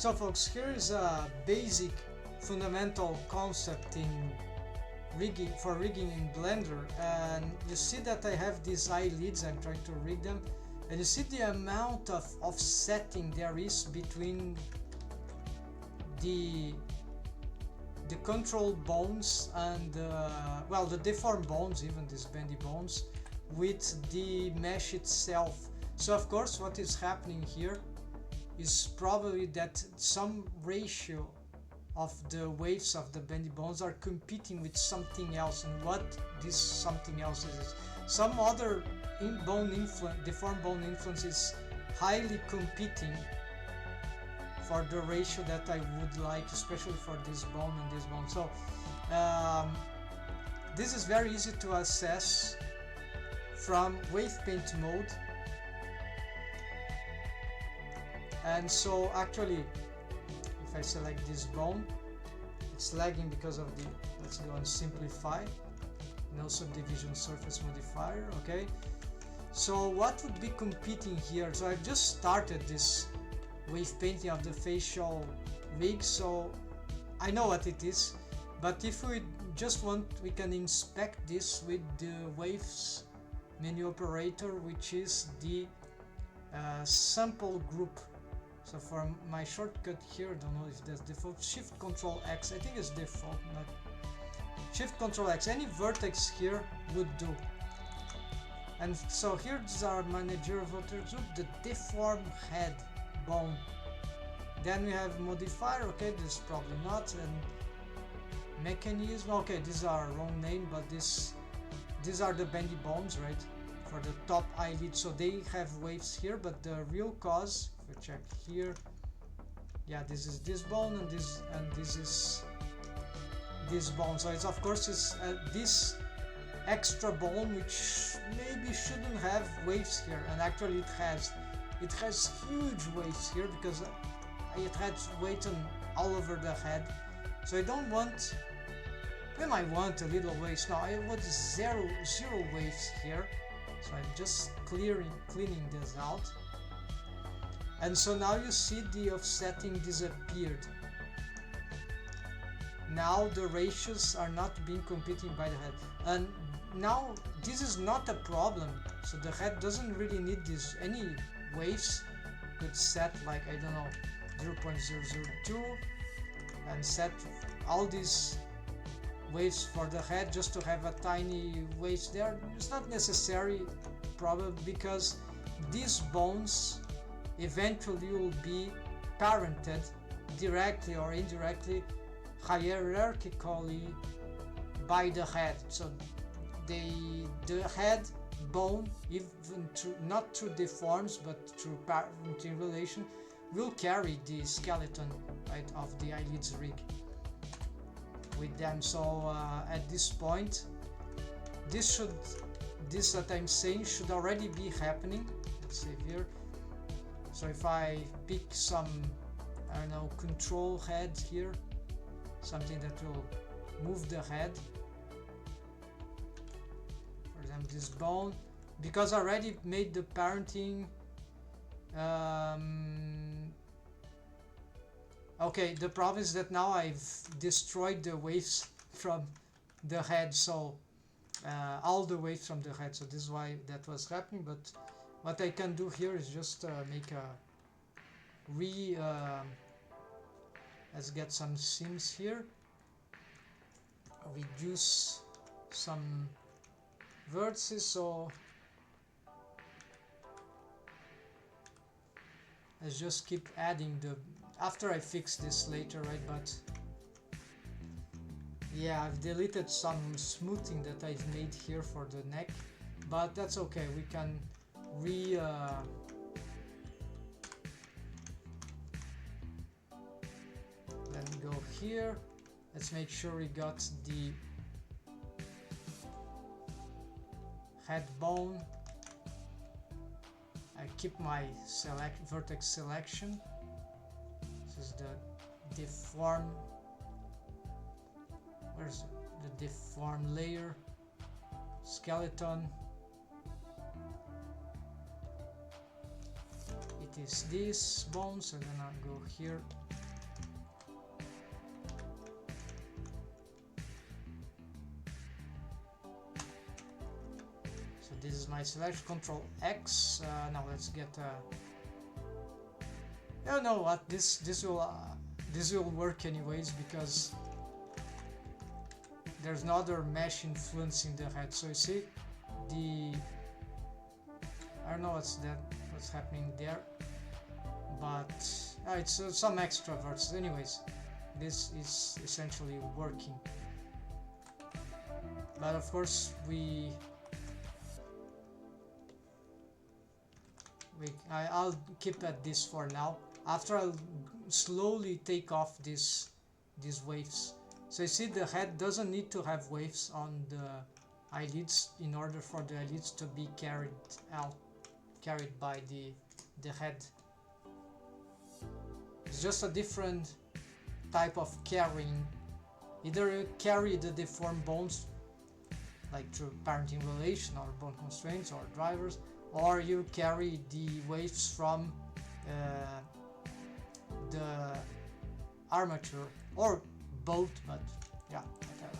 So folks, here is a basic fundamental concept in rigging in Blender, and you see that I have these eyelids. I'm trying to rig them, and you see the amount of offsetting there is between the control bones and well, the deformed bones, even these bendy bones, with the mesh itself. So of course what is happening here is probably that some ratio of the waves of the bendy bones are competing with something else, and what this something else is some other deformed bone influence is highly competing for the ratio that I would like, especially for this bone and this bone. So this is very easy to assess from wave paint mode. And so actually, if I select this bone, it's lagging because of the, let's go and simplify, no subdivision surface modifier. Okay, so what would be competing here? So I've just started this wave painting of the facial rig, so I know what it is, but if we just want, we can inspect this with the waves menu operator, which is the sample group. So for my shortcut here, I don't know if that's default, Shift Control X, I think it's default, not Shift Control X, any vertex here would do. And so here's our managerial vertex group, the deformed head bone. Then we have modifier, okay, this is probably not, and mechanism, okay, these are wrong name, but these are the bendy bones, right, for the top eyelid. So they have waves here, but the real cause, if we check here, yeah, this is this bone, and this is this bone. So it's, of course, it's this extra bone which maybe shouldn't have waves here, and actually it has huge waves here because it has weight all over the head. So I don't want, when I want a little waves, now I want zero waves here. So I'm just cleaning this out, and so now you see the offsetting disappeared. Now the ratios are not being competing by the head, and now this is not a problem. So the head doesn't really need any waves. Could set like, I don't know, 0.002 and set all these waves for the head just to have a tiny waves there. It's not necessary, probably because these bones eventually will be parented directly or indirectly, hierarchically, by the head. So the head bone, even not through deforms but through parenting relation, will carry the skeleton, right, of the eyelids rig with them. So at this point, this that I'm saying should already be happening. Let's save here. So if I pick some, I don't know, control head here, something that will move the head, for example this bone, because I already made the parenting. Okay, the problem is that now I've destroyed the waves from the head, so all the waves from the head, so this is why that was happening. But what I can do here is just make a let's get some seams here, reduce some vertices, so let's just keep adding the, after I fix this later, right? But yeah, I've deleted some smoothing that I've made here for the neck, but that's okay. We can let me go here. Let's make sure we got the head bone. I keep my vertex selection. This is the deform. Where's the deform layer? Skeleton. It is these bones, and then I'll go here my selection, Control X. Now let's get you know what, this will work anyways, because there's no other mesh influencing the head. So you see the, I don't know what's happening there, but it's some extra verts. Anyways, this is essentially working. But of course I'll keep at this for now. After I'll slowly take off these waves. So you see the head doesn't need to have waves on the eyelids in order for the eyelids to be carried by the head. It's just a different type of carrying. Either you carry the deformed bones like through parenting relation or bone constraints or drivers, or you carry the waves from the armature, or both, but yeah, whatever.